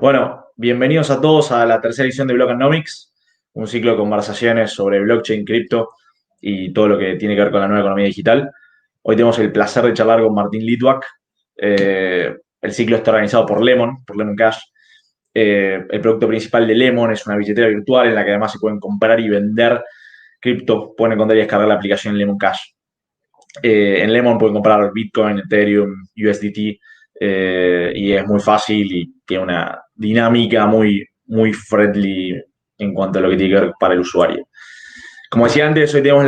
Bueno, bienvenidos a todos a la tercera edición de Blockonomics, un ciclo de conversaciones sobre blockchain, cripto y todo lo que tiene que ver con la nueva economía digital. Hoy tenemos el placer de charlar con Martín Litwak. El ciclo está organizado por Lemon Cash. El producto principal de Lemon es una billetera virtual en la que además se pueden comprar y vender cripto. Pueden encontrar y descargar la aplicación Lemon Cash. En Lemon pueden comprar Bitcoin, Ethereum, USDT, y es muy fácil y tiene una dinámica muy friendly en cuanto a lo que tiene que ver para el usuario. Como decía antes, hoy tenemos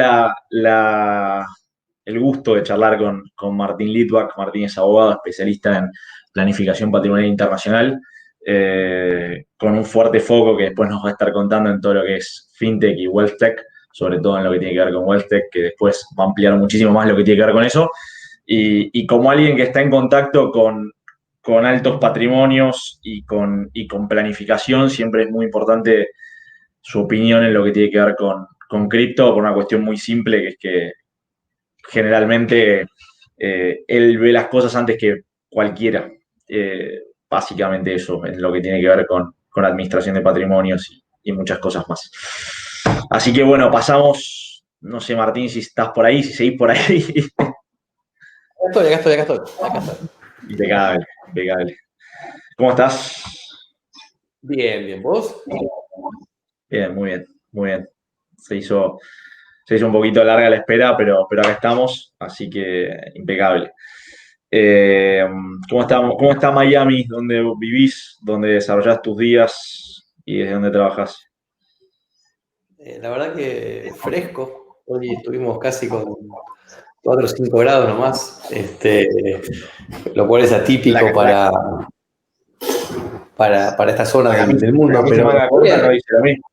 el gusto de charlar con Martín Litwak. Martín es abogado, especialista en planificación patrimonial internacional, con un fuerte foco que después nos va a estar contando en todo lo que es FinTech y WealthTech, sobre todo en lo que tiene que ver con WealthTech, que después va a ampliar muchísimo más lo que tiene que ver con eso. Y como alguien que está en contacto con altos patrimonios y con planificación, siempre es muy importante su opinión en lo que tiene que ver con cripto, por una cuestión muy simple, que es que generalmente él ve las cosas antes que cualquiera. Básicamente eso, en lo que tiene que ver con administración de patrimonios y muchas cosas más. Así que bueno, pasamos, no sé, Martín, si estás por ahí, si seguís por ahí. Acá estoy. Impecable, impecable. ¿Cómo estás? Bien, ¿vos? Bien, muy bien, muy bien. Se hizo, se hizo un poquito larga la espera, pero acá estamos, así que impecable. Eh, cómo está Miami, donde vivís, donde desarrollás tus días y desde dónde trabajas? La verdad que fresco. Hoy estuvimos casi con 4 o 5 grados nomás, lo cual es atípico para esta zona del La mundo, camisa pero manga corta no bien. dice lo mismo.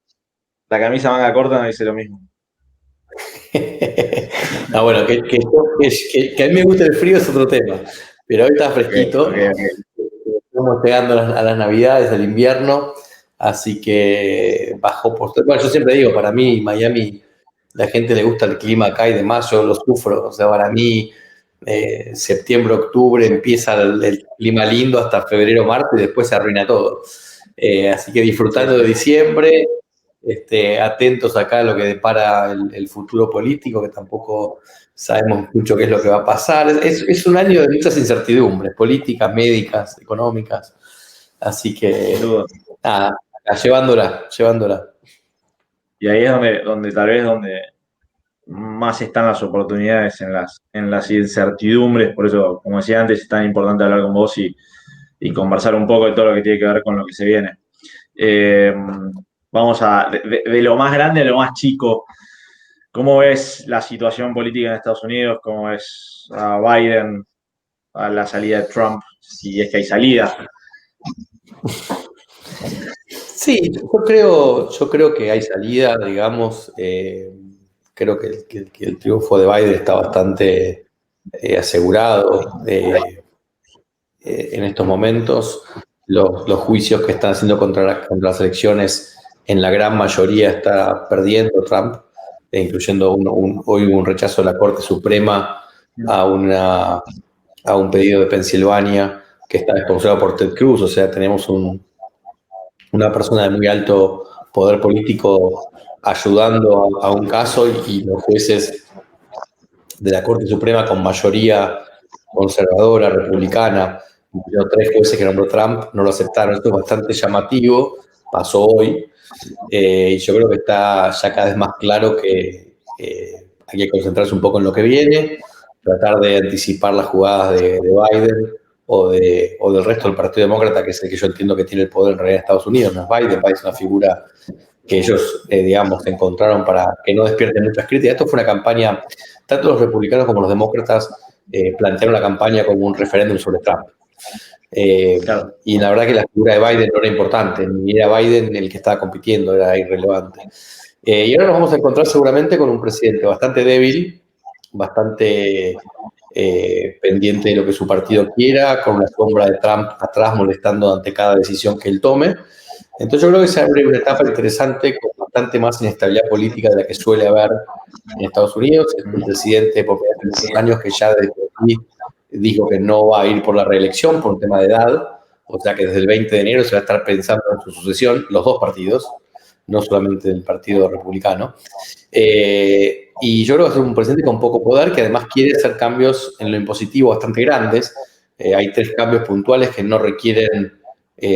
La camisa manga corta no dice lo mismo. Bueno, que a mí me gusta el frío es otro tema, pero hoy está Ok, ok, fresquito. ok. Estamos llegando a las Navidades, al invierno, así que bajó por... Bueno, yo siempre digo, para mí Miami, la gente le gusta el clima acá y demás, yo lo sufro. O sea, para mí septiembre, octubre empieza el clima lindo hasta febrero, marzo y después se arruina todo. Así que Sí, disfrutando sí. de diciembre, atentos acá a lo que depara el futuro político, que tampoco sabemos mucho qué es lo que va a pasar. Es un año de muchas incertidumbres, políticas, médicas, económicas. Así Sin que, duda. nada, llevándola. Y ahí es donde tal vez donde más están las oportunidades en las incertidumbres. Por eso, como decía antes, es tan importante hablar con vos y conversar un poco de todo lo que tiene que ver con lo que se viene. Eh, Vamos de lo más grande a lo más chico. ¿Cómo ves la situación política en Estados Unidos? ¿Cómo ves a Biden, a la salida de Trump, si es que hay salida? Sí, yo creo que hay salida, digamos. Creo que el triunfo de Biden está bastante asegurado en estos momentos. Los juicios que están haciendo contra las elecciones, en la gran mayoría está perdiendo Trump, incluyendo hoy hubo un rechazo de la Corte Suprema a, a un pedido de Pensilvania que está sponsorado por Ted Cruz. O sea, tenemos una persona de muy alto poder político ayudando a un caso, y los jueces de la Corte Suprema con mayoría conservadora, republicana, incluyendo 3 jueces que nombró Trump, no lo aceptaron. Esto es bastante llamativo, pasó hoy, y yo creo que está ya cada vez más claro que hay que concentrarse un poco en lo que viene, tratar de anticipar las jugadas de Biden o del resto del Partido Demócrata, que es el que yo entiendo que tiene el poder en realidad en Estados Unidos. No es Biden. Biden es una figura que ellos, digamos, encontraron para que no despierten muchas críticas. Esto fue una campaña, tanto los republicanos como los demócratas plantearon la campaña como un referéndum sobre Trump. Claro. Y la verdad que la figura de Biden no era importante, ni era Biden el que estaba compitiendo, era irrelevante. Y ahora nos vamos a encontrar seguramente con un presidente bastante débil, bastante pendiente de lo que su partido quiera, con una sombra de Trump atrás molestando ante cada decisión que él tome. Entonces yo creo que se abre una etapa interesante con bastante más inestabilidad política de la que suele haber en Estados Unidos. Es un presidente por primera vez en muchos años que ya desde aquí dijo que no va a ir por la reelección por un tema de edad. o sea que desde el 20 de enero se va a estar pensando en su sucesión, los dos partidos, no solamente el Partido Republicano. Y yo creo que va a ser un presidente con poco poder, que además quiere hacer cambios en lo impositivo bastante grandes. Hay 3 cambios puntuales que no requieren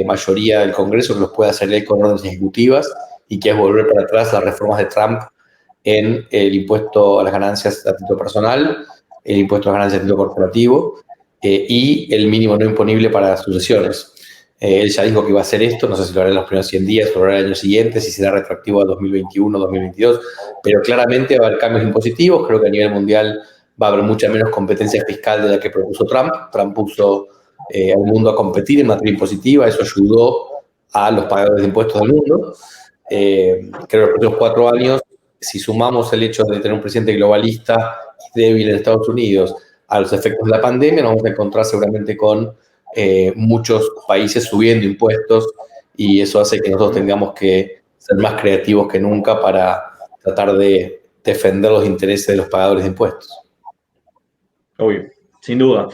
mayoría del Congreso, que los puede hacer él con órdenes ejecutivas, y que es volver para atrás las reformas de Trump en el impuesto a las ganancias a título personal, el impuesto a las ganancias a título corporativo y el mínimo no imponible para sucesiones. Él ya dijo que iba a hacer esto, no sé si lo hará en los primeros 100 días, o lo hará el año siguiente, si será retroactivo a 2021, 2022, pero claramente va a haber cambios impositivos. Creo que a nivel mundial va a haber mucha menos competencia fiscal de la que propuso Trump. Trump puso al mundo a competir en materia impositiva, eso ayudó a los pagadores de impuestos del mundo. Creo que los próximos 4 años, si sumamos el hecho de tener un presidente globalista y débil en Estados Unidos a los efectos de la pandemia, nos vamos a encontrar seguramente con muchos países subiendo impuestos, y eso hace que nosotros tengamos que ser más creativos que nunca para tratar de defender los intereses de los pagadores de impuestos. Obvio, sin duda,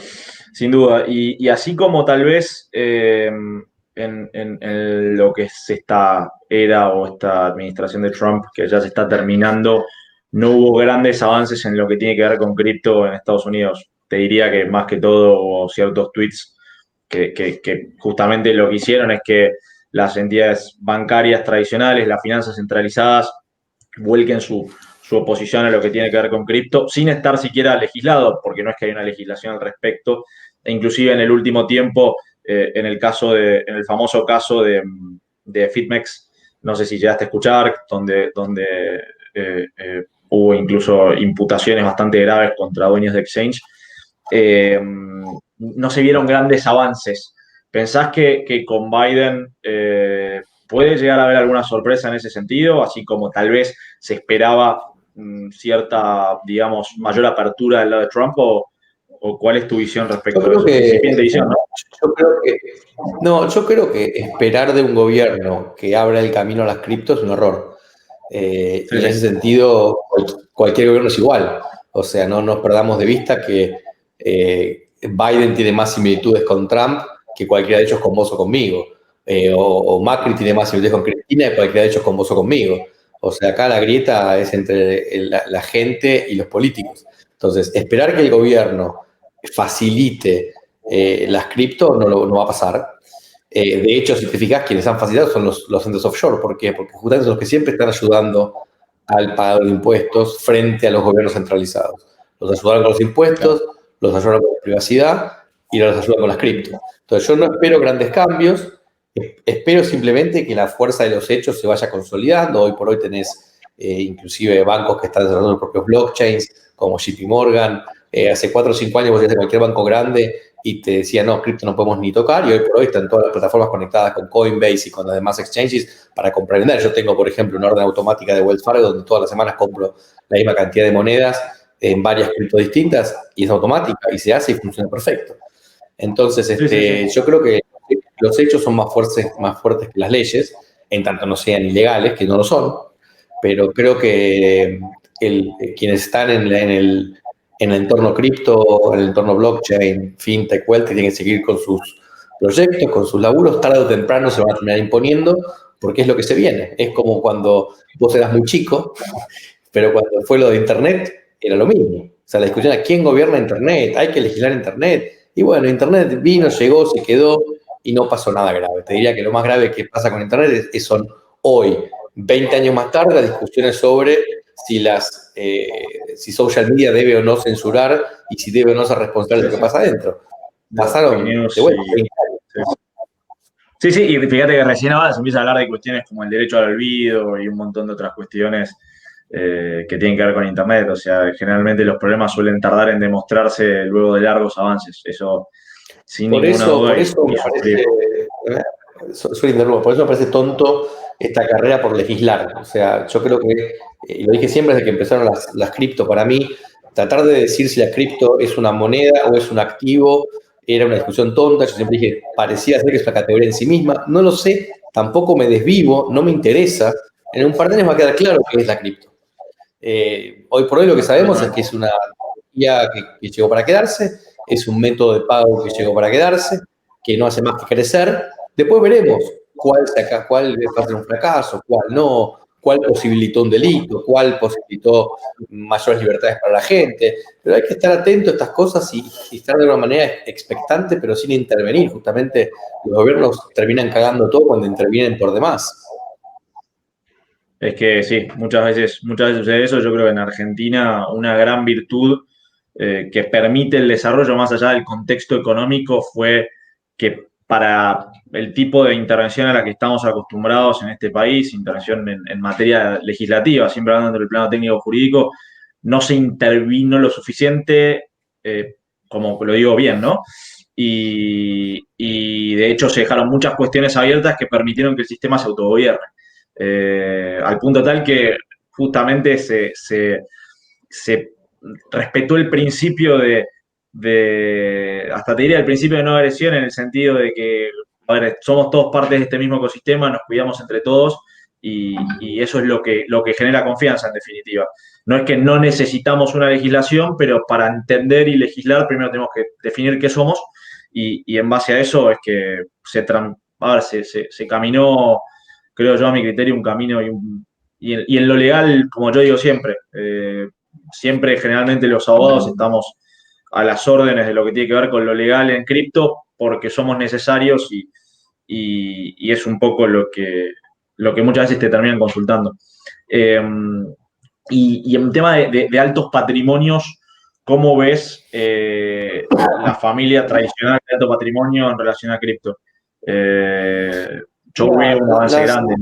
sin duda. Y así como tal vez en lo que es esta era o esta administración de Trump, que ya se está terminando, no hubo grandes avances en lo que tiene que ver con cripto en Estados Unidos. Te diría que más que todo hubo ciertos tweets que justamente lo que hicieron es que las entidades bancarias tradicionales, las finanzas centralizadas, vuelquen su oposición a lo que tiene que ver con cripto, sin estar siquiera legislado, porque no es que hay una legislación al respecto. E inclusive en el último tiempo, en el famoso caso de FitMEX, no sé si llegaste a escuchar, donde hubo incluso imputaciones bastante graves contra dueños de exchange, no se vieron grandes avances. ¿Pensás que con Biden puede llegar a haber alguna sorpresa en ese sentido, así como tal vez se esperaba cierta, digamos, mayor apertura del lado de Trump, o cuál es tu visión respecto a eso? Incipiente visión, ¿no? Yo creo que esperar de un gobierno que abra el camino a las criptos es un error. Y en ese sentido, cualquier gobierno es igual. O sea, no nos perdamos de vista que Biden tiene más similitudes con Trump que cualquiera de ellos con vos o conmigo. O Macri tiene más similitudes con Cristina que cualquiera de ellos con vos o conmigo. O sea, acá la grieta es entre la gente y los políticos. Entonces, esperar que el gobierno facilite las cripto no va a pasar. De hecho, si te fijas, quienes han facilitado son los entes offshore. ¿Por qué? Porque justamente son los que siempre están ayudando al pagador de impuestos frente a los gobiernos centralizados. Los ayudaron con los impuestos, los ayudaron con la privacidad y los ayudan con las cripto. Entonces, yo no espero grandes cambios, espero simplemente que la fuerza de los hechos se vaya consolidando. Hoy por hoy tenés inclusive bancos que están desarrollando los propios blockchains, como JP Morgan. Hace 4 o 5 años vos ibas a cualquier banco grande y te decía, no, cripto no podemos ni tocar, y hoy por hoy están todas las plataformas conectadas con Coinbase y con las demás exchanges para comprar y vender. Yo tengo, por ejemplo, una orden automática de Wells Fargo donde todas las semanas compro la misma cantidad de monedas en varias cripto distintas, y es automática y se hace y funciona perfecto. Entonces, yo creo que los hechos son más fuertes que las leyes, en tanto no sean ilegales, que no lo son, pero creo que quienes están en el entorno cripto, en el entorno blockchain, fintech, wealth, que tienen que seguir con sus proyectos, con sus laburos, tarde o temprano se van a terminar imponiendo, porque es lo que se viene. Es como cuando vos eras muy chico, pero cuando fue lo de Internet, era lo mismo. O sea, la discusión era quién gobierna Internet, hay que legislar Internet. Y bueno, Internet vino, llegó, se quedó y no pasó nada grave. Te diría que lo más grave que pasa con Internet son hoy, 20 años más tarde, las discusiones sobre si social media debe o no censurar y si debe o no ser responsable de lo que pasa adentro. Pasaron de vuelta 20 años. Sí, y fíjate que recién ahora se empieza a hablar de cuestiones como el derecho al olvido y un montón de otras cuestiones que tienen que ver con Internet. O sea, generalmente los problemas suelen tardar en demostrarse luego de largos avances. Eso, sin ninguna duda. Por eso me parece tonto esta carrera por legislar. O sea, yo creo que, y lo dije siempre desde que empezaron las cripto, para mí, tratar de decir si la cripto es una moneda o es un activo era una discusión tonta. Yo siempre dije, parecía ser que es una categoría en sí misma. No lo sé, tampoco me desvivo, no me interesa. En un par de años va a quedar claro qué es la cripto. Hoy por hoy lo que sabemos es que es una tecnología que llegó para quedarse, es un método de pago que llegó para quedarse, que no hace más que crecer. Después veremos cuál va a ser un fracaso, cuál no, cuál posibilitó un delito, cuál posibilitó mayores libertades para la gente. Pero hay que estar atento a estas cosas y estar de una manera expectante, pero sin intervenir. Justamente los gobiernos terminan cagando todo cuando intervienen por demás. Es que sí, muchas veces sucede eso. Yo creo que en Argentina una gran virtud que permite el desarrollo más allá del contexto económico fue que para el tipo de intervención a la que estamos acostumbrados en este país, intervención en materia legislativa, siempre hablando del plano técnico jurídico, no se intervino lo suficiente, como lo digo bien, ¿no? Y de hecho se dejaron muchas cuestiones abiertas que permitieron que el sistema se autogobierne. Al punto tal que justamente se respetó el principio hasta te diría el principio de no agresión en el sentido de que, a ver, somos todos partes de este mismo ecosistema, nos cuidamos entre todos y eso es lo que genera confianza en definitiva. No es que no necesitamos una legislación, pero para entender y legislar primero tenemos que definir qué somos y en base a eso es que se caminó, creo yo, a mi criterio, un camino y en lo legal, como yo digo siempre, siempre generalmente los abogados estamos a las órdenes de lo que tiene que ver con lo legal en cripto porque somos necesarios y es un poco lo que muchas veces te terminan consultando. Y en tema de altos patrimonios, ¿cómo ves la familia tradicional de alto patrimonio en relación a cripto? Yo veo un avance grande.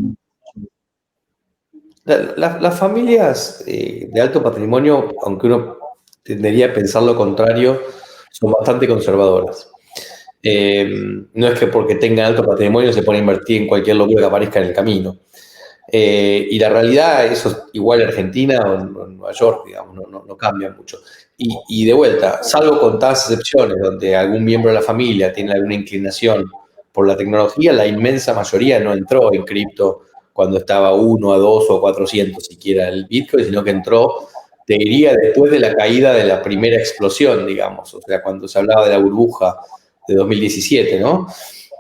Las familias de alto patrimonio, aunque uno tendería a pensar lo contrario, son bastante conservadoras. No es que porque tengan alto patrimonio se pone a invertir en cualquier locura que aparezca en el camino. Y la realidad, eso es igual en Argentina o en Nueva York, digamos, no cambia mucho. Y de vuelta, salvo contadas excepciones donde algún miembro de la familia tiene alguna inclinación por la tecnología, la inmensa mayoría no entró en cripto cuando estaba 1 a 2 o 400 siquiera el Bitcoin, sino que entró, te diría, después de la caída de la primera explosión, digamos, o sea, cuando se hablaba de la burbuja de 2017, ¿no?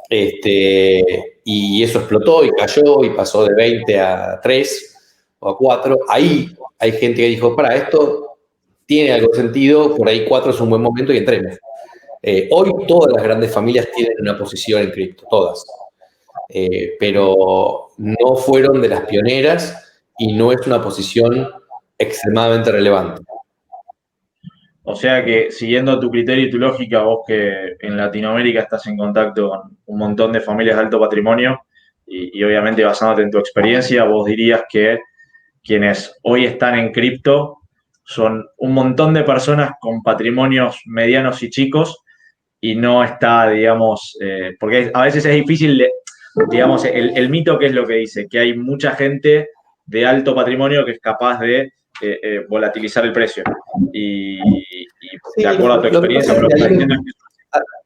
Y eso explotó y cayó y pasó de 20 a 3 o a 4. Ahí hay gente que dijo, para, esto tiene algo de sentido, por ahí 4 es un buen momento y entremos. Hoy todas las grandes familias tienen una posición en cripto, todas. Pero no fueron de las pioneras y no es una posición extremadamente relevante. O sea que, siguiendo tu criterio y tu lógica, vos que en Latinoamérica estás en contacto con un montón de familias de alto patrimonio y obviamente basándote en tu experiencia, vos dirías que quienes hoy están en cripto son un montón de personas con patrimonios medianos y chicos y no está, digamos, porque a veces es difícil, digamos, el mito que es lo que dice, que hay mucha gente de alto patrimonio que es capaz de volatilizar el precio. Y Sí, de acuerdo a tu experiencia, pero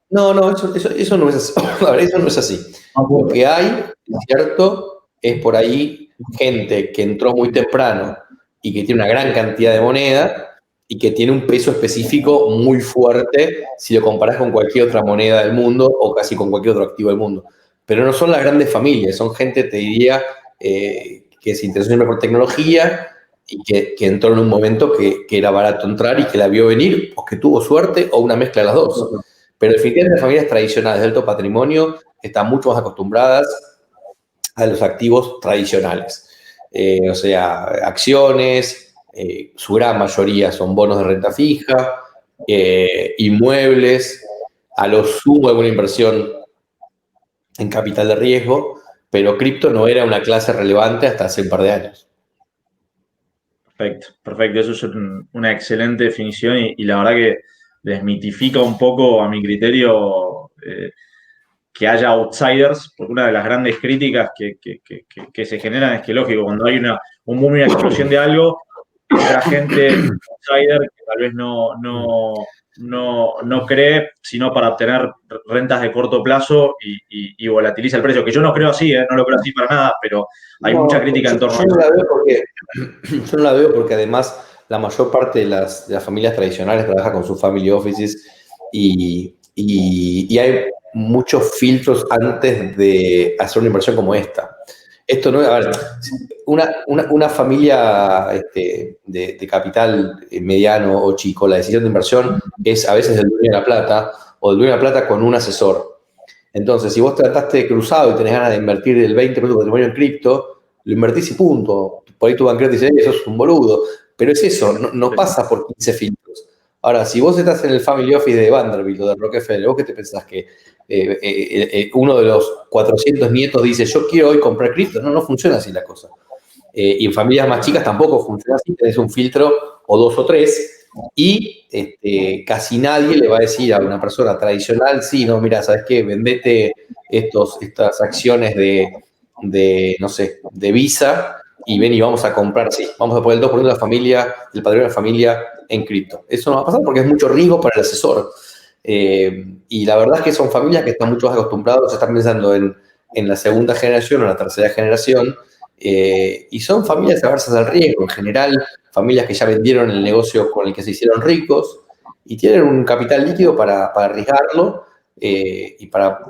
no, eso no es así. A ver, eso no es así. Lo que hay, es cierto, es por ahí gente que entró muy temprano y que tiene una gran cantidad de moneda y que tiene un peso específico muy fuerte si lo comparás con cualquier otra moneda del mundo o casi con cualquier otro activo del mundo. Pero no son las grandes familias, son gente, te diría, que se interesó siempre por tecnología y que entró en un momento que era barato entrar y que la vio venir, o que tuvo suerte, o una mezcla de las dos. Pero definitivamente las familias tradicionales de alto patrimonio están mucho más acostumbradas a los activos tradicionales. O sea, acciones, su gran mayoría son bonos de renta fija, inmuebles, a lo sumo alguna inversión en capital de riesgo, pero cripto no era una clase relevante hasta hace un par de años. Perfecto, perfecto. Eso es una excelente definición y la verdad que desmitifica un poco, a mi criterio, que haya outsiders, porque una de las grandes críticas que se generan es que, lógico, cuando hay un boom y una explosión de algo, entra gente outsider que tal vez no cree, sino para obtener rentas de corto plazo y volatiliza el precio. Que yo no creo así, no lo creo así para nada, pero hay mucha crítica en torno a eso. Yo no la veo porque además la mayor parte de las familias tradicionales trabaja con sus family offices y hay muchos filtros antes de hacer una inversión como esta. Esto no, a ver, una familia de capital mediano o chico, la decisión de inversión es a veces del dueño de la plata o del dueño de la plata con un asesor. Entonces, si vos trataste de cruzado y tenés ganas de invertir el 20% de tu patrimonio en cripto, lo invertís y punto. Por ahí tu banquero te dice, eso es un boludo. Pero es eso, no pasa por 15 filtros. Ahora, si vos estás en el Family Office de Vanderbilt o de Rockefeller, ¿vos qué te pensás? ¿Que uno de los 400 nietos dice, yo quiero hoy comprar cripto? No funciona así la cosa. Y en familias más chicas tampoco funciona así. Tenés un filtro o 2 o 3 y casi nadie le va a decir a una persona tradicional, sí, no, mira, ¿sabes qué? Vendete estas acciones no sé, de Visa y ven y vamos a comprar, sí, vamos a poner el 2% de la familia, del patrimonio de la familia en cripto. Eso no va a pasar porque es mucho riesgo para el asesor. Y la verdad es que son familias que están mucho más acostumbrados, están pensando en la segunda generación o en la tercera generación, y son familias aversas al riesgo. En general, familias que ya vendieron el negocio con el que se hicieron ricos y tienen un capital líquido para arriesgarlo y para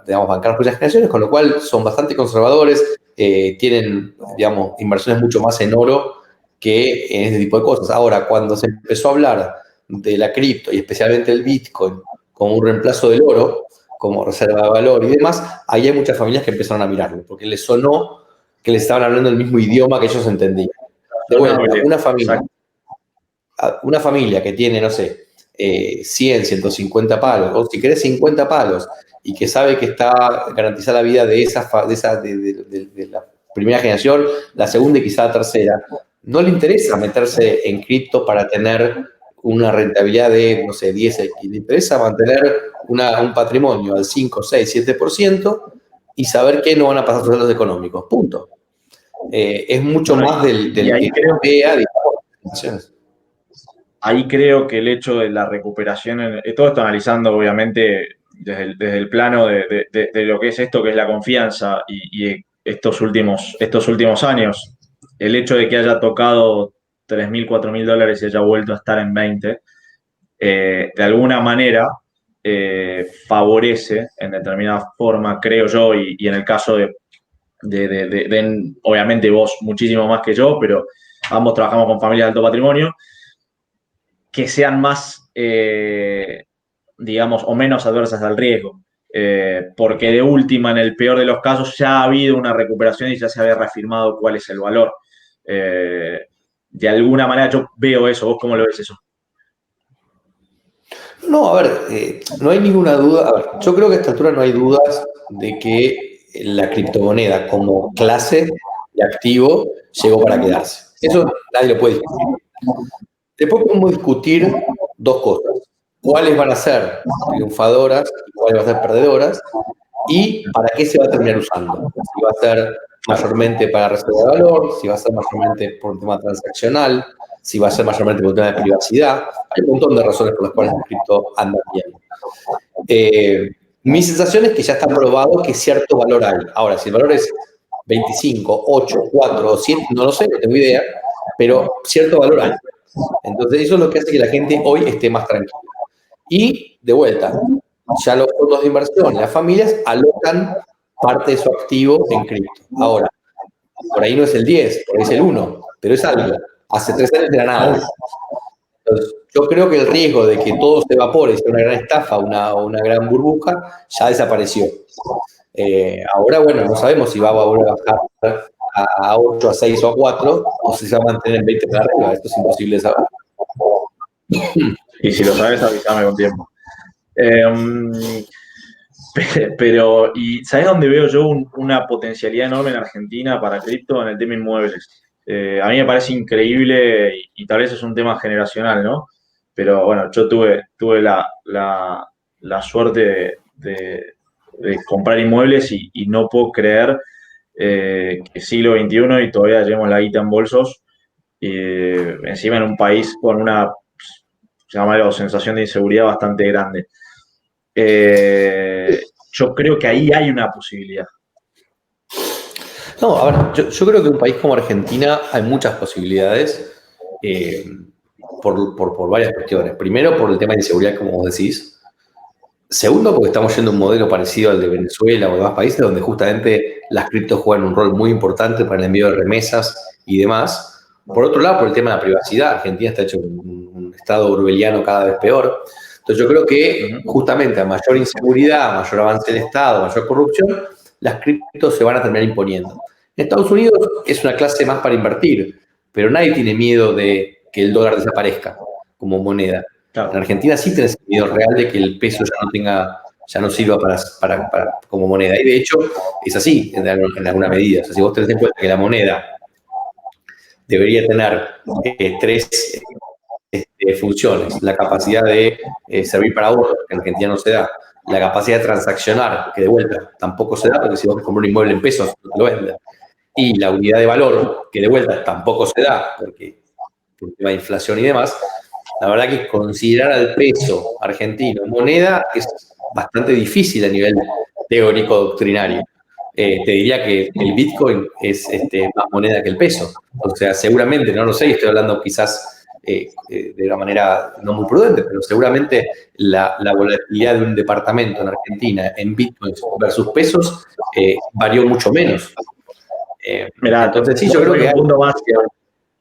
digamos, bancar las próximas generaciones, con lo cual son bastante conservadores, tienen, digamos, inversiones mucho más en oro que en este tipo de cosas. Ahora, cuando se empezó a hablar de la cripto y especialmente el Bitcoin como un reemplazo del oro, como reserva de valor y demás, ahí hay muchas familias que empezaron a mirarlo, porque les sonó que les estaban hablando el mismo idioma que ellos entendían. De vuelta, una familia que tiene, no sé, 100, 150 palos, o si querés 50 palos, y que sabe que está garantizada la vida de la primera generación, la segunda y quizá la tercera, no le interesa meterse en cripto para tener una rentabilidad de, no sé, 10x. Le interesa mantener un patrimonio al 5, 6, 7% y saber que no van a pasar sus datos económicos. Punto. Es mucho más del que vea, digamos. Ahí creo que el hecho de la recuperación, todo esto analizando obviamente desde el plano de lo que es esto, que es la confianza y estos últimos años, el hecho de que haya tocado 3.000, 4.000 dólares y haya vuelto a estar en 20, de alguna manera favorece en determinada forma, creo yo, y en el caso obviamente vos muchísimo más que yo, pero ambos trabajamos con familias de alto patrimonio, que sean más, digamos, o menos adversas al riesgo. Porque de última, en el peor de los casos, ya ha habido una recuperación y ya se había reafirmado cuál es el valor. De alguna manera yo veo eso. ¿Vos cómo lo ves eso? No, a ver, no hay ninguna duda. A ver, yo creo que a esta altura no hay dudas de que la criptomoneda como clase de activo llegó para quedarse. Eso nadie lo puede discutir. Después podemos discutir dos cosas. ¿Cuáles van a ser triunfadoras y cuáles van a ser perdedoras? ¿Y para qué se va a terminar usando? Si va a ser mayormente para reserva de valor, si va a ser mayormente por un tema transaccional, si va a ser mayormente por un tema de privacidad. Hay un montón de razones por las cuales el cripto anda bien. Mi sensación es que ya está probado que cierto valor hay. Ahora, si el valor es 25, 8, 4 o 7, no lo sé, no tengo idea, pero cierto valor hay. Entonces, eso es lo que hace que la gente hoy esté más tranquila. Y, de vuelta, ya los fondos de inversión, las familias alocan parte de su activo en cripto. Ahora, por ahí no es el 10, por ahí es el 1, pero es algo. Hace 3 años era nada. Entonces, yo creo que el riesgo de que todo se evapore, sea una gran estafa, una gran burbuja, ya desapareció. Ahora, bueno, no sabemos si va a volver a bajar a 8, a 6 o a 4, o si se va a mantener en 20 para arriba. Esto es imposible de saber. Y si lo sabes, avísame con tiempo. Pero, ¿y sabes dónde veo yo una potencialidad enorme en Argentina para cripto? En el tema inmuebles. A mí me parece increíble y tal vez es un tema generacional, ¿no? Pero bueno, yo tuve la suerte de comprar inmuebles y no puedo creer que siglo XXI y todavía llevamos la guita en bolsos, encima en un país con una, llamarlo, sensación de inseguridad bastante grande. Yo creo que ahí hay una posibilidad. No, a ver, yo creo que en un país como Argentina hay muchas posibilidades por varias cuestiones. Primero, por el tema de inseguridad, como vos decís. Segundo, porque estamos yendo a un modelo parecido al de Venezuela o demás países, donde justamente las criptos juegan un rol muy importante para el envío de remesas y demás. Por otro lado, por el tema de la privacidad, Argentina está hecho un estado orwelliano cada vez peor. Entonces yo creo que justamente a mayor inseguridad, a mayor avance del Estado, a mayor corrupción, las criptos se van a terminar imponiendo. En Estados Unidos es una clase más para invertir, pero nadie tiene miedo de que el dólar desaparezca como moneda. Claro. En Argentina sí tenés el miedo real de que el peso ya no sirva como moneda. Y de hecho es así en alguna medida. O sea, si vos tenés en cuenta que la moneda debería tener tres funciones: la capacidad de servir para ahorro, que en Argentina no se da; la capacidad de transaccionar, que de vuelta tampoco se da, porque si vos compras un inmueble en pesos, no te lo venden; y la unidad de valor, que de vuelta tampoco se da, porque por tema de inflación y demás. La verdad que considerar al peso argentino moneda es bastante difícil a nivel teórico doctrinario. Te diría que el Bitcoin es más moneda que el peso. O sea, seguramente, no lo sé, estoy hablando quizás de una manera no muy prudente, pero seguramente la volatilidad de un departamento en Argentina en Bitcoin versus pesos varió mucho menos. Mirá, entonces sí, yo creo que hay... punto más.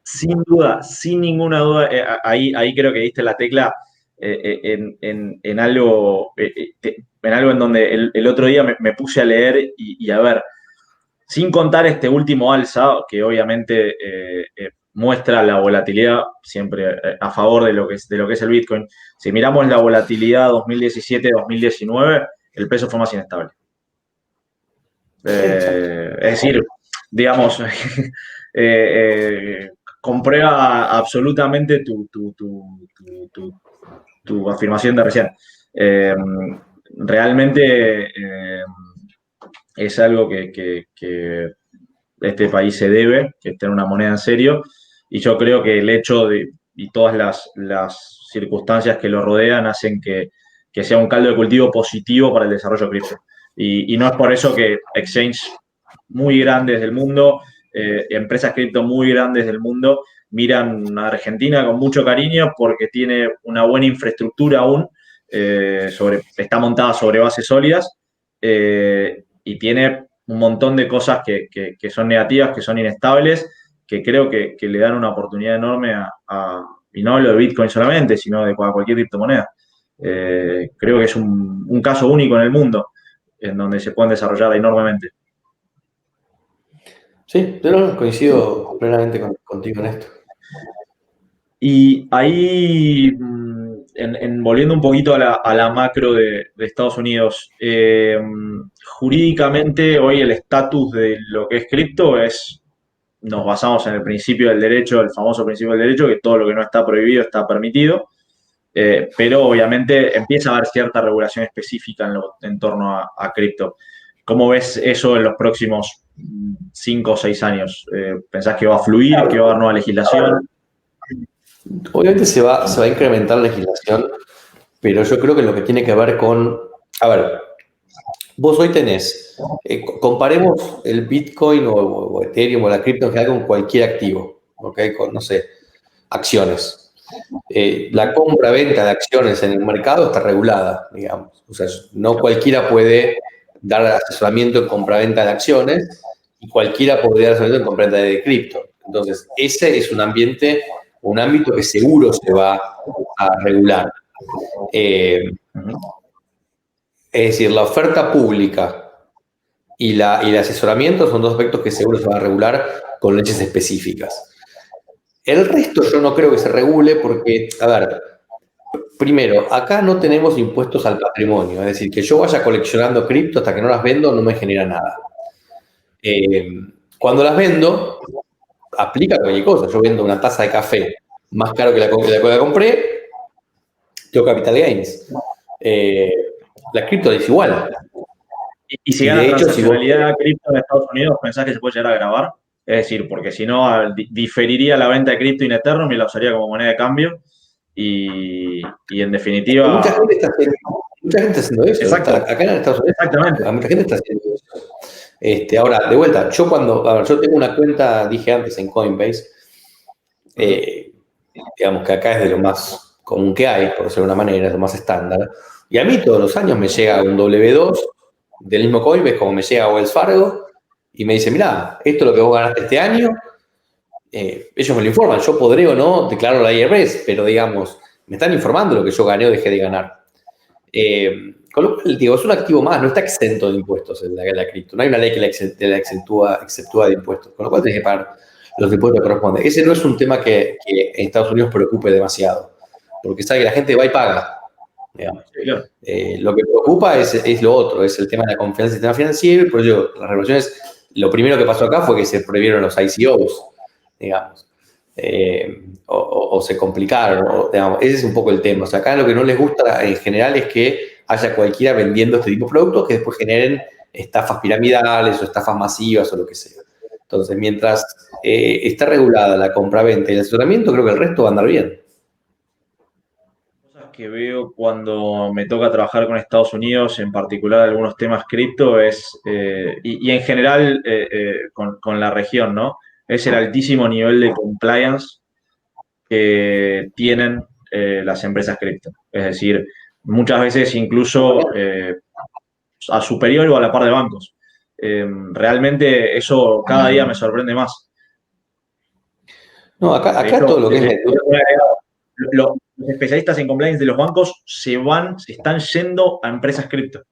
Sin duda, sin ninguna duda, ahí creo que diste la tecla en algo en donde el otro día me puse a leer y a ver, sin contar este último alza, que obviamente muestra la volatilidad siempre a favor de lo que es el Bitcoin. Si miramos la volatilidad 2017-2019, el peso fue más inestable. Es decir, digamos, comprueba absolutamente tu afirmación de recién. Realmente es algo que este país se debe, que es tener una moneda en serio, y yo creo que el hecho y todas las circunstancias que lo rodean hacen que sea un caldo de cultivo positivo para el desarrollo cripto. Y no es por eso que exchange muy grandes del mundo, empresas cripto muy grandes del mundo, miran a Argentina con mucho cariño porque tiene una buena infraestructura aún, está montada sobre bases sólidas y tiene un montón de cosas que son negativas, que son inestables, que creo que le dan una oportunidad enorme y no hablo de Bitcoin solamente, sino de cualquier criptomoneda. Creo que es un caso único en el mundo en donde se pueden desarrollar enormemente. Sí, yo coincido plenamente contigo en esto. Y ahí, volviendo un poquito a la macro de Estados Unidos, jurídicamente hoy el estatus de lo que es cripto nos basamos en el principio del derecho, el famoso principio del derecho, que todo lo que no está prohibido está permitido, pero obviamente empieza a haber cierta regulación específica en torno a cripto. ¿Cómo ves eso en los próximos 5 o 6 años? ¿Pensás que va a fluir, que va a haber nueva legislación? Obviamente se va a incrementar la legislación, pero yo creo que lo que tiene que ver con... A ver, vos hoy tenés, comparemos el Bitcoin o Ethereum o la cripto en general con cualquier activo, ¿ok? Con, no sé, acciones. La compra-venta de acciones en el mercado está regulada, digamos. O sea, no cualquiera puede dar asesoramiento en compra-venta de acciones y cualquiera podría dar asesoramiento en compra-venta de cripto. Entonces, ese es un ámbito que seguro se va a regular. Es decir, la oferta pública y el asesoramiento son dos aspectos que seguro se van a regular con leyes específicas. El resto yo no creo que se regule porque, a ver, primero, acá no tenemos impuestos al patrimonio, es decir, que yo vaya coleccionando cripto hasta que no las vendo no me genera nada. Cuando las vendo, aplica cualquier cosa. Yo vendo una taza de café más caro que la que la compré, tengo capital gains. La cripto es igual. Y si gana transaccionalidad cripto en Estados Unidos, ¿pensás que se puede llegar a grabar? Es decir, porque si no, diferiría la venta de cripto in Ethereum y la usaría como moneda de cambio. Y en definitiva... Mucha gente está haciendo eso. Exacto. Acá en Estados Unidos. Exactamente. Mucha gente está haciendo eso. Ahora, de vuelta, yo tengo una cuenta, dije antes, en Coinbase. Digamos que acá es de lo más común que hay, por decirlo de una manera, es lo más estándar. Y a mí todos los años me llega un W2 del mismo Coinbase como me llega Wells Fargo y me dice, mirá, esto es lo que vos ganaste este año. Ellos me lo informan, yo podré o no declaro la IRS, pero digamos, me están informando lo que yo gané o dejé de ganar. Con lo cual, digo, es un activo más, no está exento de impuestos en la cripto. No hay una ley que la exceptúa de impuestos, con lo cual tenés que pagar los impuestos que corresponden. Ese no es un tema que en Estados Unidos preocupe demasiado, porque sabe que la gente va y paga. Digamos. Sí, claro. Lo que preocupa es lo otro, es el tema de la confianza del sistema financiero, y por ello las regulaciones, lo primero que pasó acá fue que se prohibieron los ICOs, digamos, o se complicaron, digamos, ese es un poco el tema. O sea, acá lo que no les gusta en general es que haya cualquiera vendiendo este tipo de productos que después generen estafas piramidales o estafas masivas o lo que sea. Entonces, mientras está regulada la compra-venta y el asesoramiento, creo que el resto va a andar bien. Cosas que veo cuando me toca trabajar con Estados Unidos, en particular algunos temas cripto, y en general con la región, ¿no? Es el altísimo nivel de compliance que tienen las empresas cripto. Es decir, muchas veces incluso a superior o a la par de bancos. Realmente eso cada día me sorprende más. No, acá De hecho, todo lo que es... los especialistas en compliance de los bancos se están yendo a empresas cripto.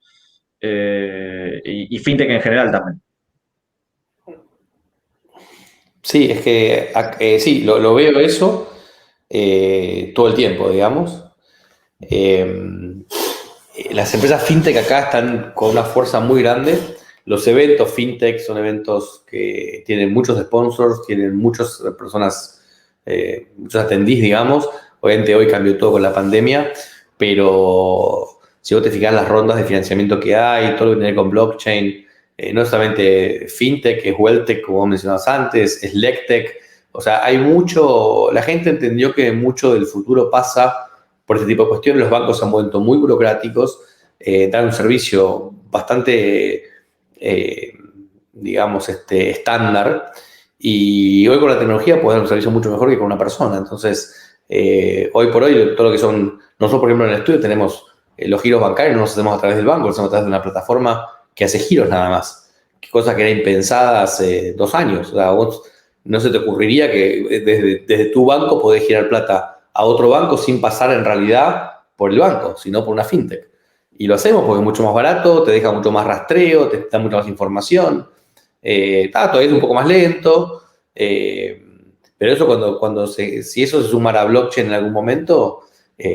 Y fintech en general también. Sí, es que sí, lo veo eso todo el tiempo, digamos. Las empresas fintech acá están con una fuerza muy grande. Los eventos fintech son eventos que tienen muchos sponsors, tienen muchas personas, muchos attendees, digamos. Obviamente hoy cambió todo con la pandemia, pero si vos te fijas en las rondas de financiamiento que hay, todo lo que tiene con blockchain, no solamente fintech, es wealthtech, como mencionabas antes, es legtech. O sea, hay mucho, la gente entendió que mucho del futuro pasa por este tipo de cuestiones. Los bancos se han vuelto muy burocráticos, dan un servicio bastante, digamos, estándar, y hoy con la tecnología puedes dar un servicio mucho mejor que con una persona. Entonces, hoy por hoy, todo lo que son, nosotros por ejemplo en el estudio tenemos los giros bancarios, no los hacemos a través del banco, los hacemos a través de una plataforma que hace giros nada más, cosa que era impensada hace 2 años. O sea, vos no se te ocurriría que desde tu banco podés girar plata a otro banco sin pasar en realidad por el banco, sino por una fintech. Y lo hacemos porque es mucho más barato, te deja mucho más rastreo, te da mucha más información. Todavía es un poco más lento, pero eso si eso se sumara a blockchain en algún momento,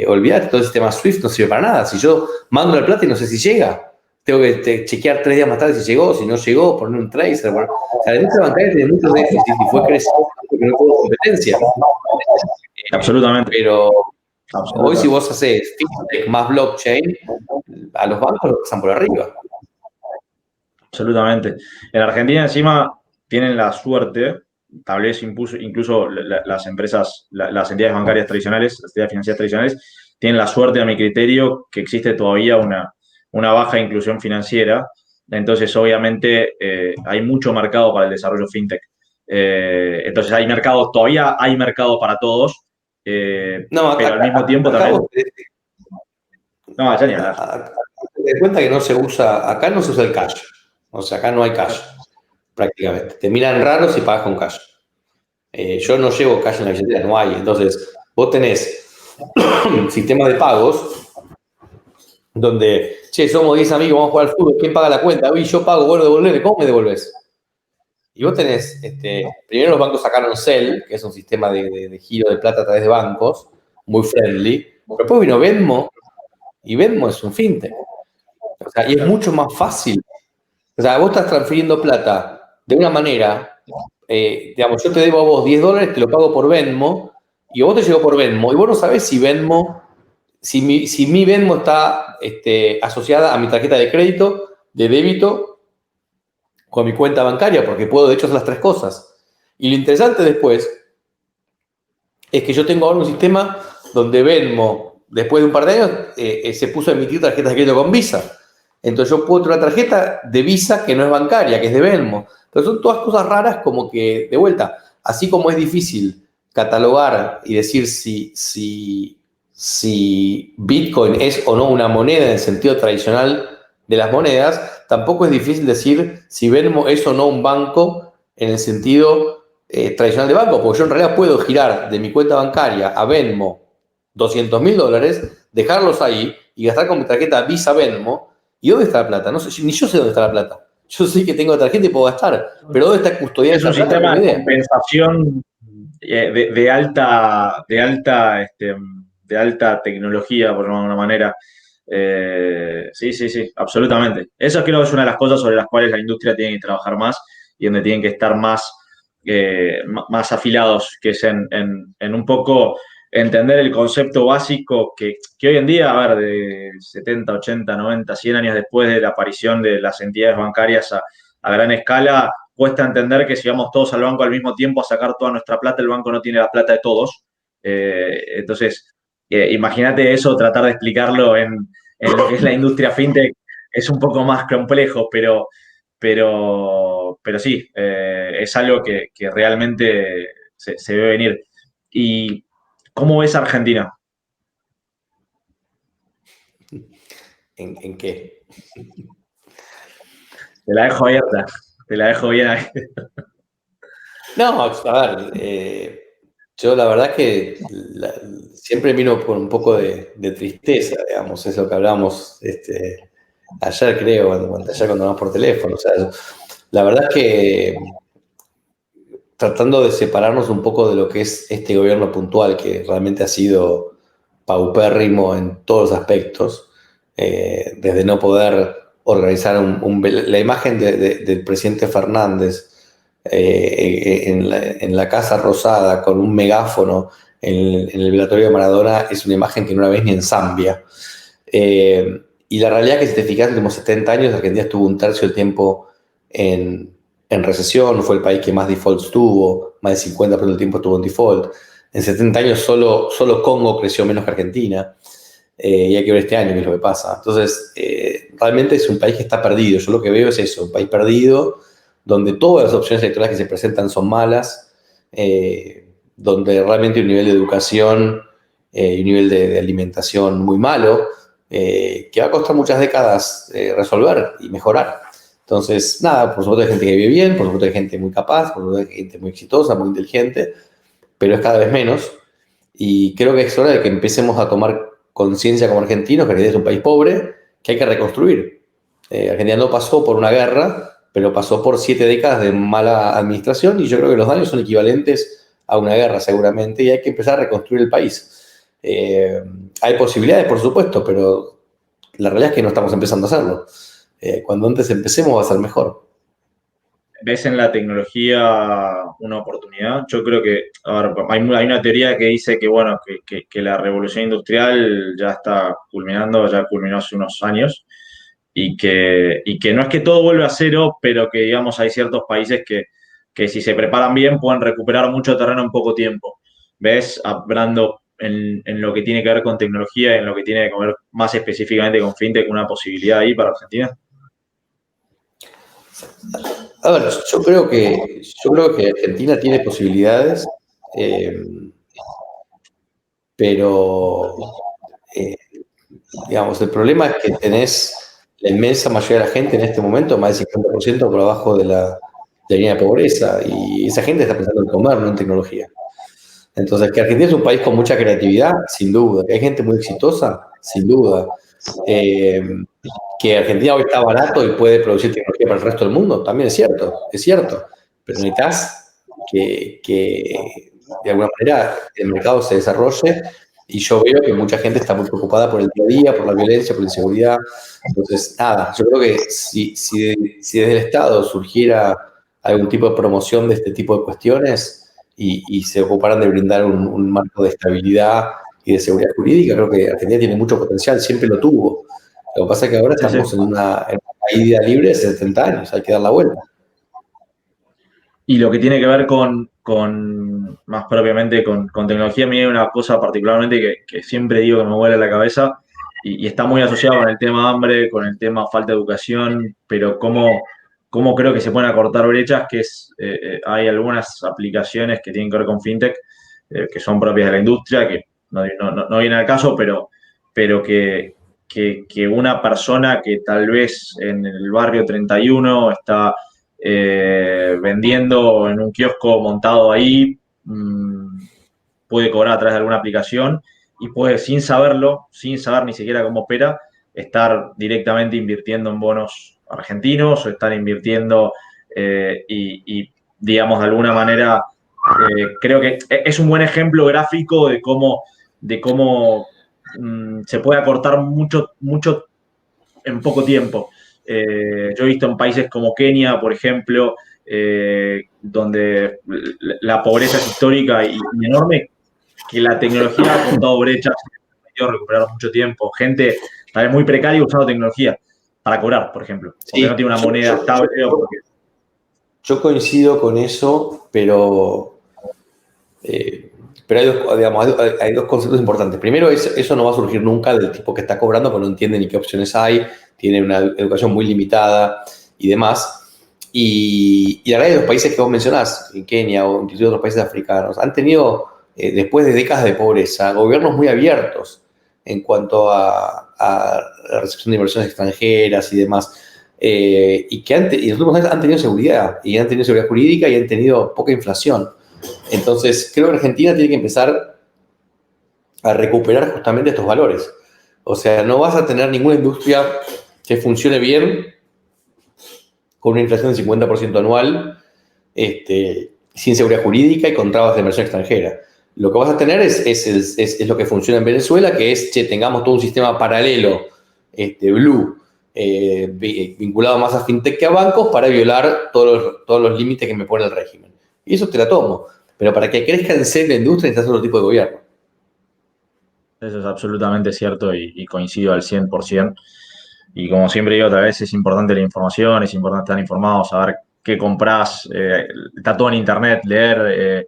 olvídate, todo el sistema SWIFT no sirve para nada. Si yo mando la plata y no sé si llega, tengo que chequear 3 días más tarde si llegó, si no llegó, poner un tracer. Bueno, la industria bancaria tiene muchos déficits y fue creciendo porque no tuvo competencia. Absolutamente. Pero hoy si vos haces fintech más blockchain, a los bancos los pasan por arriba. Absolutamente. En Argentina encima tienen la suerte, tal vez incluso las empresas, las entidades bancarias tradicionales, las entidades financieras tradicionales, tienen la suerte, a mi criterio, que existe todavía una baja inclusión financiera. Entonces, obviamente, hay mucho mercado para el desarrollo fintech. Entonces, todavía hay mercado para todos, No, pero al mismo tiempo también... No, ya ni hablar. Te das cuenta que acá no se usa el cash. O sea, acá no hay cash, prácticamente. Te miran raro si pagas con cash. Yo no llevo cash en la billetera, no hay. Entonces, vos tenés un sistema de pagos donde, che, somos 10 amigos, vamos a jugar al fútbol, ¿quién paga la cuenta? Uy, yo pago, bueno, devolverme, ¿cómo me devolves? Y vos tenés, primero los bancos sacaron Zelle, que es un sistema de giro de plata a través de bancos, muy friendly, pero después vino Venmo, y Venmo es un fintech. O sea, y es mucho más fácil. O sea, vos estás transfiriendo plata de una manera, digamos, yo te debo a vos $10, te lo pago por Venmo, y a vos te llegó por Venmo, y vos no sabés si mi Venmo está asociada a mi tarjeta de crédito, de débito, con mi cuenta bancaria, porque puedo, de hecho, hacer las 3 cosas. Y lo interesante después es que yo tengo ahora un sistema donde Venmo, después de un par de años, se puso a emitir tarjetas de crédito con Visa. Entonces yo puedo tener una tarjeta de Visa que no es bancaria, que es de Venmo. Entonces son todas cosas raras, como que, de vuelta, así como es difícil catalogar y decir si si Bitcoin es o no una moneda en el sentido tradicional de las monedas, tampoco es difícil decir si Venmo es o no un banco en el sentido tradicional de banco, porque yo en realidad puedo girar de mi cuenta bancaria a Venmo $200.000, dejarlos ahí y gastar con mi tarjeta Visa Venmo. ¿Y dónde está la plata? No sé, ni yo sé dónde está la plata. Yo sé que tengo tarjeta y puedo gastar, pero ¿dónde está custodiada Es un esa plata? No sistema tengo de idea. compensación de alta tecnología, por alguna manera. Sí, sí, sí, absolutamente. Eso creo que es una de las cosas sobre las cuales la industria tiene que trabajar más y donde tienen que estar más afilados, que es en un poco entender el concepto básico que hoy en día, a ver, de 70, 80, 90, 100 años después de la aparición de las entidades bancarias a gran escala, cuesta entender que si vamos todos al banco al mismo tiempo a sacar toda nuestra plata, el banco no tiene la plata de todos. Entonces, imagínate eso, tratar de explicarlo en lo que es la industria fintech, es un poco más complejo, pero sí, es algo que realmente se ve venir. ¿Y cómo ves Argentina? ¿En qué? Te la dejo abierta, te la dejo bien ahí. No, a ver, yo la verdad que siempre vino por un poco de tristeza, digamos, es lo que hablamos ayer, creo, ayer cuando hablamos por teléfono. O sea, la verdad es que tratando de separarnos un poco de lo que es este gobierno puntual, que realmente ha sido paupérrimo en todos los aspectos, desde no poder organizar la imagen del presidente Fernández en la Casa Rosada con un megáfono en el velatorio de Maradona es una imagen que no la ves ni en Zambia. Y la realidad es que si te fijas, en los últimos 70 años Argentina estuvo un tercio del tiempo en recesión, fue el país que más defaults tuvo, más del 50% del tiempo estuvo en default. En 70 años solo Congo creció menos que Argentina, y hay que ver este año qué es lo que pasa. Entonces, realmente es un país que está perdido. Yo lo que veo es eso, un país perdido, donde todas las opciones electorales que se presentan son malas, donde realmente hay un nivel de educación y un nivel de alimentación muy malo, que va a costar muchas décadas resolver y mejorar. Entonces, nada, por supuesto hay gente que vive bien, por supuesto hay gente muy capaz, por supuesto hay gente muy exitosa, muy inteligente, pero es cada vez menos. Y creo que es hora de que empecemos a tomar conciencia como argentinos, que Argentina es un país pobre, que hay que reconstruir. Argentina no pasó por una guerra, pero pasó por 7 décadas de mala administración y yo creo que los daños son equivalentes a una guerra seguramente y hay que empezar a reconstruir el país. Hay posibilidades, por supuesto, pero la realidad es que no estamos empezando a hacerlo. Cuando antes empecemos va a ser mejor. ¿Ves en la tecnología una oportunidad? Yo creo que, a ver, hay una teoría que dice que, bueno, que la revolución industrial ya está culminando, ya culminó hace unos años, y que no es que todo vuelva a cero, pero que, digamos, hay ciertos países que si se preparan bien pueden recuperar mucho terreno en poco tiempo. ¿Ves, hablando en lo que tiene que ver con tecnología, en lo que tiene que ver más específicamente con fintech, una posibilidad ahí para Argentina? A ver, yo creo que Argentina tiene posibilidades, eh, pero eh, digamos, el problema es que tenés la inmensa mayoría de la gente en este momento, más del 50% por abajo de la línea de pobreza, y esa gente está pensando en comer, no en tecnología. Entonces, que Argentina es un país con mucha creatividad, sin duda. Que hay gente muy exitosa, sin duda. Eh, que Argentina hoy está barato y puede producir tecnología para el resto del mundo, también es cierto. Pero necesitas que de alguna manera el mercado se desarrolle y yo veo que mucha gente está muy preocupada por el día a día, por la violencia, por la inseguridad. Entonces, nada, yo creo que si desde el Estado surgiera algún tipo de promoción de este tipo de cuestiones y se ocuparan de brindar un marco de estabilidad y de seguridad jurídica, creo que Argentina tiene mucho potencial, siempre lo tuvo. Lo que pasa es que ahora Sí, sí. estamos en una caída libre de 70 años, hay que dar la vuelta. Y lo que tiene que ver más propiamente con tecnología, a mí hay una cosa particularmente que siempre digo que me vuela la cabeza y está muy asociado con el tema hambre, con el tema falta de educación, pero cómo creo que se pueden acortar brechas, hay algunas aplicaciones que tienen que ver con fintech, que son propias de la industria, no viene al caso, pero que una persona que tal vez en el barrio 31 está vendiendo en un kiosco montado ahí, puede cobrar a través de alguna aplicación y puede, sin saberlo, sin saber ni siquiera cómo opera, estar directamente invirtiendo en bonos argentinos o estar invirtiendo digamos, de alguna manera, creo que es un buen ejemplo gráfico de cómo se puede acortar mucho, mucho en poco tiempo. Yo he visto en países como Kenia, por ejemplo, donde la pobreza es histórica y enorme, que la tecnología ha cortado brechas, ha permitido recuperar mucho tiempo. Gente tal vez muy precaria usando tecnología para cobrar, por ejemplo, porque no Sí, tiene una moneda estable o porque... yo coincido con eso, pero hay dos, digamos, hay dos conceptos importantes. Primero, eso no va a surgir nunca del tipo que está cobrando, porque no entiende ni qué opciones hay, tiene una educación muy limitada y demás. Y la verdad, de los países que vos mencionás, en Kenia o incluso otros países africanos, han tenido, después de décadas de pobreza, gobiernos muy abiertos en cuanto a la recepción de inversiones extranjeras y demás. Y los últimos años han tenido seguridad, y han tenido seguridad jurídica y han tenido poca inflación. Entonces, creo que Argentina tiene que empezar a recuperar justamente estos valores. O sea, no vas a tener ninguna industria que funcione bien con una inflación del 50% anual, sin seguridad jurídica y con trabas de inversión extranjera. Lo que vas a tener es lo que funciona en Venezuela, que es, tengamos todo un sistema paralelo, blue, vinculado más a fintech que a bancos para violar todos los límites que me pone el régimen. Y eso te la tomo. Pero para que crezca en serio la industria necesitas otro tipo de gobierno. Eso es absolutamente cierto y coincido al 100%. Y como siempre digo, otra vez es importante la información, es importante estar informado, saber qué compras, está todo en internet, leer,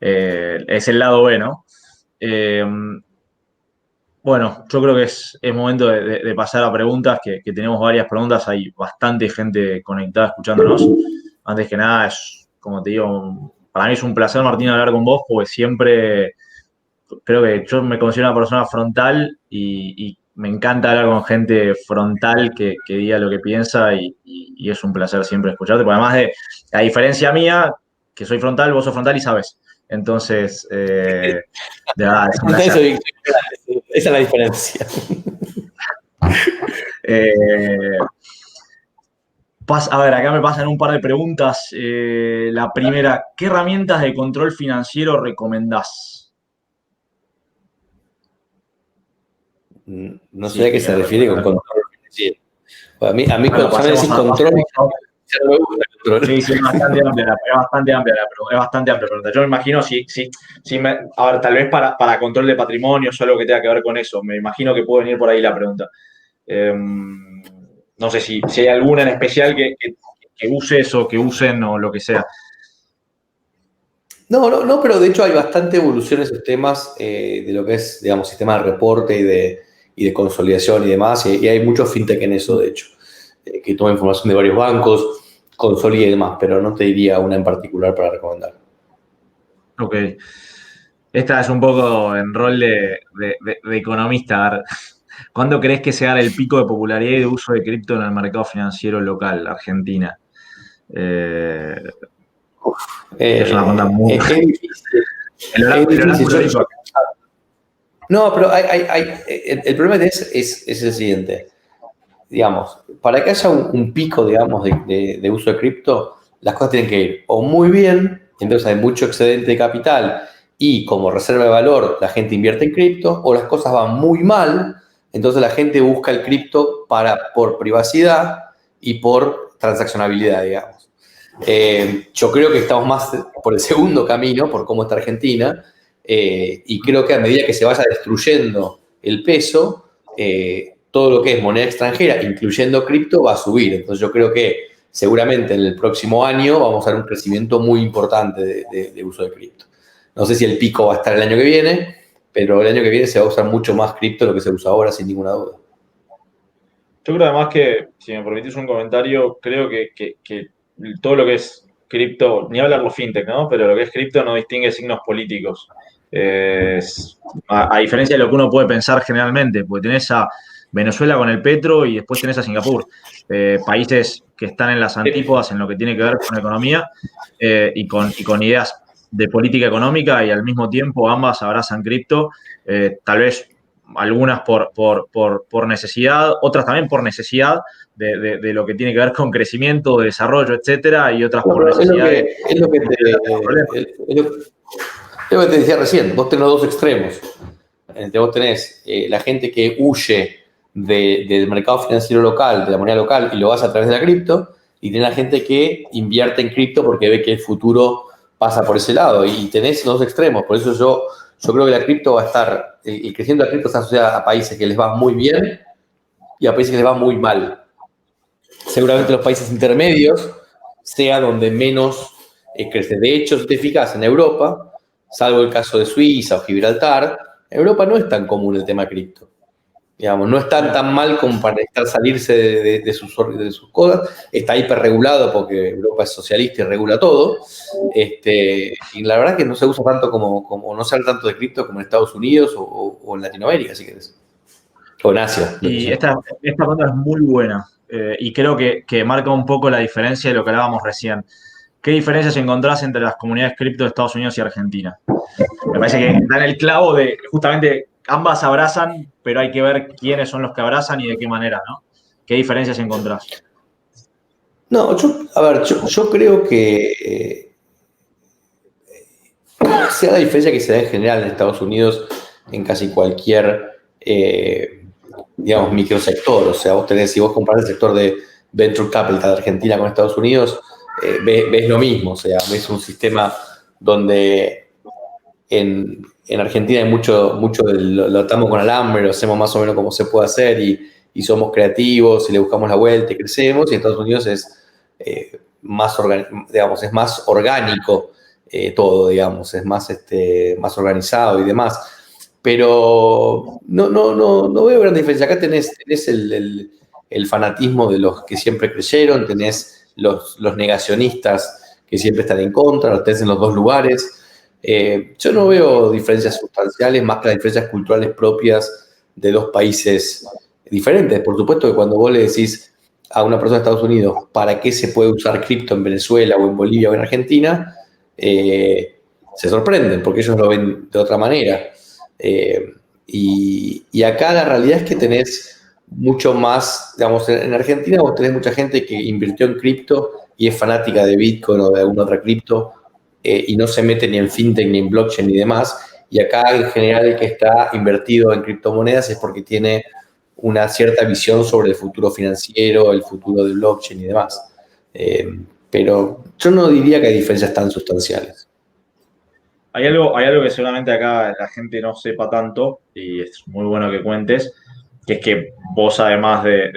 es el lado B, ¿no? Eh, bueno, yo creo que es momento de pasar a preguntas, que tenemos varias preguntas, hay bastante gente conectada escuchándonos. Antes que nada, como te digo, para mí es un placer, Martín, hablar con vos, porque siempre creo que yo me considero una persona frontal y me encanta hablar con gente frontal que diga lo que piensa y es un placer siempre escucharte, porque además a diferencia mía, que soy frontal, vos sos frontal y sabes. Entonces, de verdad, es un placer. Esa es la diferencia. Eh, a ver, acá me pasan un par de preguntas. La primera, ¿qué herramientas de control financiero recomendás? No sé Sí, a qué se refiere con control financiero. Bueno, Cuando me decís control, no me gusta el control. sí, es bastante amplia, es bastante amplia la pregunta, es bastante amplia la pregunta. Yo me imagino a ver, tal vez para control de patrimonio o algo que tenga que ver con eso, me imagino que puede venir por ahí la pregunta. No sé si hay alguna en especial que uses o que usen o lo que sea. No, pero de hecho hay bastante evolución en esos temas, de lo que es, digamos, sistema de reporte y de consolidación y demás, y hay mucho fintech en eso, de hecho, que toma información de varios bancos, consolida y demás, pero no te diría una en particular para recomendar. Ok. Esta es un poco en rol de economista. A ver, ¿cuándo crees que se dará el pico de popularidad y de uso de cripto en el mercado financiero local, Argentina? Es una pregunta muy... Es difícil. El Es oráculo difícil. dijo acá. No, pero el problema es el siguiente. Digamos, para que haya un pico, digamos, de uso de cripto, las cosas tienen que ir o muy bien, entonces hay mucho excedente de capital y como reserva de valor la gente invierte en cripto, o las cosas van muy mal, entonces la gente busca el cripto por privacidad y por transaccionabilidad, digamos. Yo creo que estamos más por el segundo camino, por cómo está Argentina, y creo que a medida que se vaya destruyendo el peso, todo lo que es moneda extranjera, incluyendo cripto, va a subir. Entonces yo creo que seguramente en el próximo año vamos a ver un crecimiento muy importante de uso de cripto. No sé si el pico va a estar el año que viene, pero el año que viene se va a usar mucho más cripto de lo que se usa ahora, sin ninguna duda. Yo creo además que, si me permitís un comentario, creo que todo lo que es cripto, ni hablar los fintech, ¿no? Pero lo que es cripto no distingue signos políticos. A diferencia de lo que uno puede pensar generalmente, porque tenés a Venezuela con el petro y después tenés a Singapur, países que están en las antípodas en lo que tiene que ver con economía y con ideas de política económica y al mismo tiempo ambas abrazan cripto, tal vez algunas por necesidad, otras también por necesidad de lo que tiene que ver con crecimiento, desarrollo, etcétera, y otras por Bueno, necesidad de es lo que problemas. es lo que te decía recién, vos tenés los dos extremos. Vos tenés la gente que huye del mercado financiero local, de la moneda local, y lo hace a través de la cripto, y tenés la gente que invierte en cripto porque ve que el futuro pasa por ese lado, y tenés los dos extremos. Por eso yo creo que la cripto va a estar, el crecimiento de la cripto está asociada a países que les va muy bien y a países que les va muy mal. Seguramente los países intermedios sea donde menos crece. De hecho, si te fijas en Europa, salvo el caso de Suiza o Gibraltar, en Europa no es tan común el tema cripto. Digamos, no es tan mal como para necesitar salirse de sus cosas. Está hiperregulado porque Europa es socialista y regula todo. Y la verdad es que no se usa tanto como no se habla tanto de cripto como en Estados Unidos o en Latinoamérica, si querés. O en Asia. Y esta ronda es muy buena y creo que marca un poco la diferencia de lo que hablábamos recién. ¿Qué diferencias encontrás entre las comunidades cripto de Estados Unidos y Argentina? Me parece que dan el clavo de justamente ambas abrazan, pero hay que ver quiénes son los que abrazan y de qué manera, ¿no? ¿Qué diferencias encontrás? No, yo creo que sea la diferencia que se da en general en Estados Unidos en casi cualquier, digamos, microsector. O sea, si vos comparás el sector de Venture Capital de Argentina con Estados Unidos, ves lo mismo. O sea, ves un sistema donde en Argentina hay mucho lo atamos con alambre, lo hacemos más o menos como se puede hacer y somos creativos y le buscamos la vuelta y crecemos. Y en Estados Unidos es más orgánico todo, digamos, es más organizado y demás. Pero no veo gran diferencia. Acá tenés el fanatismo de los que siempre creyeron, tenés los negacionistas que siempre están en contra, los tenés en los dos lugares. Yo no veo diferencias sustanciales más que las diferencias culturales propias de dos países diferentes. Por supuesto que cuando vos le decís a una persona de Estados Unidos para qué se puede usar cripto en Venezuela o en Bolivia o en Argentina, se sorprenden porque ellos lo ven de otra manera. Y acá la realidad es que tenés mucho más, digamos, en Argentina vos tenés mucha gente que invirtió en cripto y es fanática de Bitcoin o de alguna otra cripto y no se mete ni en fintech ni en blockchain ni demás. Y acá en general el que está invertido en criptomonedas es porque tiene una cierta visión sobre el futuro financiero, el futuro de blockchain y demás. Pero yo no diría que hay diferencias tan sustanciales. Hay algo que seguramente acá la gente no sepa tanto, y es muy bueno que cuentes, que es que vos, además de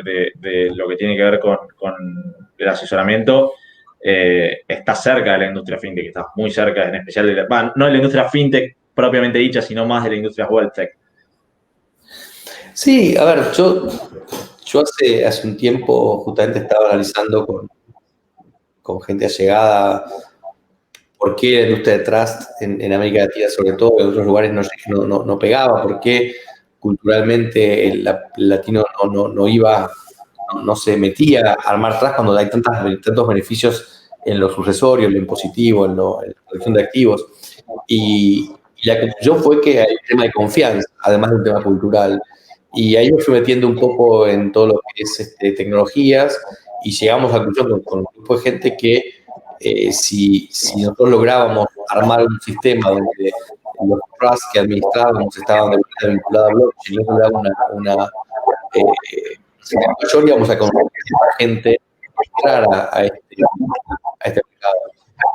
lo que tiene que ver con el asesoramiento, estás cerca de la industria fintech, estás muy cerca, en especial no de la industria fintech propiamente dicha, sino más de la industria wealth tech. Sí, a ver, yo hace un tiempo justamente estaba analizando con gente allegada por qué la industria de trust en América Latina, sobre todo en otros lugares, no pegaba, por qué culturalmente el latino no se metía a armar trust cuando hay tantos beneficios en lo sucesorio, en lo impositivo, en la protección de activos. Y la conclusión fue que hay un tema de confianza, además de un tema cultural. Y ahí me fui metiendo un poco en todo lo que es tecnologías y llegamos a la conclusión con un grupo de gente que si nosotros lográbamos armar un sistema donde los trusts que administrábamos estaban de manera vinculada a blockchain y eso le daba mayor, íbamos a conseguir a gente entrar a este mercado.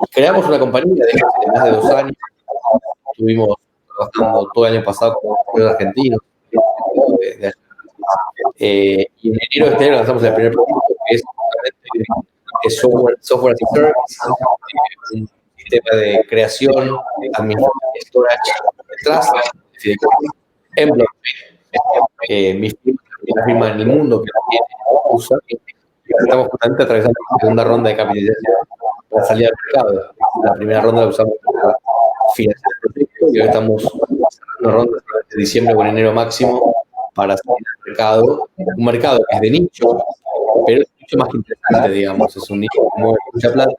Y creamos una compañía de más de 2 años. Estuvimos trabajando todo el año pasado con los argentinos. Y en enero de este año lanzamos el primer producto, que es software as a service, un sistema de creación, administración, storage, trust, en blockchain. Mi firma es la primera firma en el mundo que lo tiene, usa. Estamos justamente atravesando la segunda ronda de capitalización para salir al mercado. La primera ronda la usamos para financiar el proyecto que estamos cerrando rondas de diciembre o en enero máximo para salir al mercado. Un mercado que es de nicho, pero es mucho más que interesante, digamos. Es un nicho que mueve mucha plata,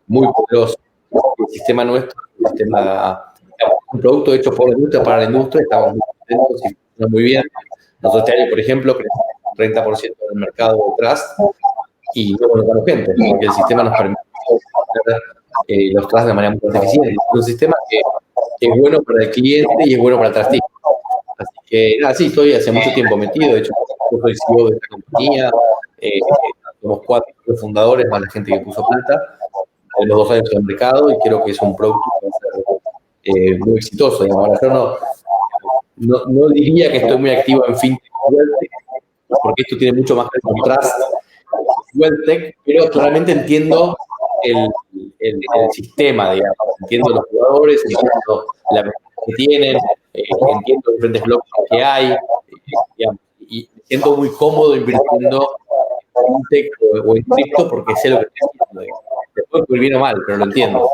muy poderoso. El sistema nuestro es un sistema, un producto hecho por la industria para la industria, estamos muy contentos y funciona muy bien. Nosotros este año, por ejemplo, crecimos un 30% del mercado de trust y no colocamos gente, porque el sistema nos permite hacer los trust de manera muy eficiente. Es un sistema que es bueno para el cliente y es bueno para el trustee. Así que, nada, sí, estoy hace mucho tiempo metido. De hecho, yo soy CEO de esta compañía. Somos 4 fundadores, más la gente que puso plata. En los 2 años en el mercado y creo que es un producto que va a ser muy exitoso. Digamos. Ahora, yo no diría que estoy muy activo en fintech y wealthtech, porque esto tiene mucho más que ver con trust wealthtech, pero claramente entiendo el sistema, digamos. Entiendo los jugadores, entiendo la ventaja que tienen, entiendo los diferentes bloques que hay, digamos, y me siento muy cómodo invirtiendo en fintech o en cripto porque sé lo que estoy haciendo. Digamos. Después puede ir bien o mal, pero lo entiendo.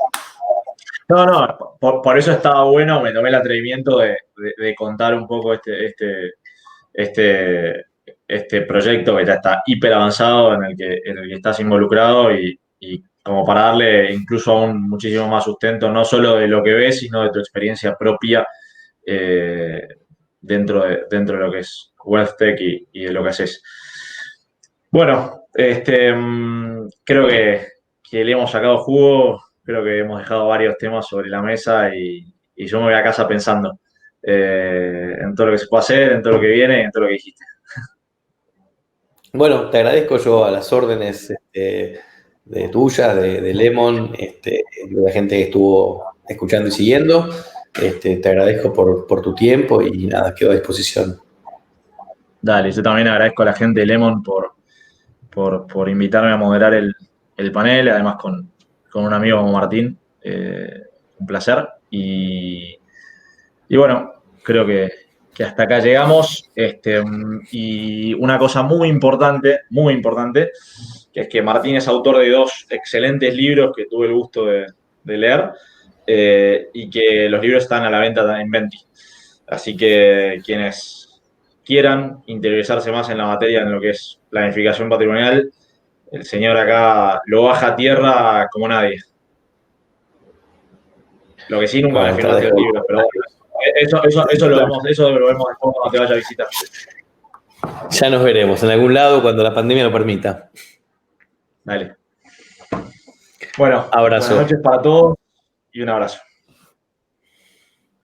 No, por eso estaba bueno, me tomé el atrevimiento de contar un poco este proyecto que ya está hiper avanzado, en el que estás involucrado y como para darle incluso aún muchísimo más sustento, no solo de lo que ves, sino de tu experiencia propia dentro de lo que es WealthTech y de lo que haces. Bueno, creo que le hemos sacado jugo, creo que hemos dejado varios temas sobre la mesa y yo me voy a casa pensando en todo lo que se puede hacer, en todo lo que viene y en todo lo que dijiste. Bueno, te agradezco yo a las órdenes de tuyas, de Lemon, de la gente que estuvo escuchando y siguiendo. Te agradezco por tu tiempo y nada, quedo a disposición. Dale, yo también agradezco a la gente de Lemon por invitarme a moderar el panel, además con un amigo como Martín. Un placer. Y bueno, creo que hasta acá llegamos. Y una cosa muy importante, que es que Martín es autor de 2 excelentes libros que tuve el gusto de leer y que los libros están a la venta en Venti. Así que quienes quieran interiorizarse más en la materia, en lo que es planificación patrimonial, el señor acá lo baja a tierra como nadie. Lo que sí, nunca me Bueno, te firmaste los agradezco. libros, pero bueno, eso lo vemos después cuando te vaya a visitar. Ya nos veremos en algún lado cuando la pandemia lo permita. Dale. Bueno, Abrazo. buenas noches para todos y un abrazo.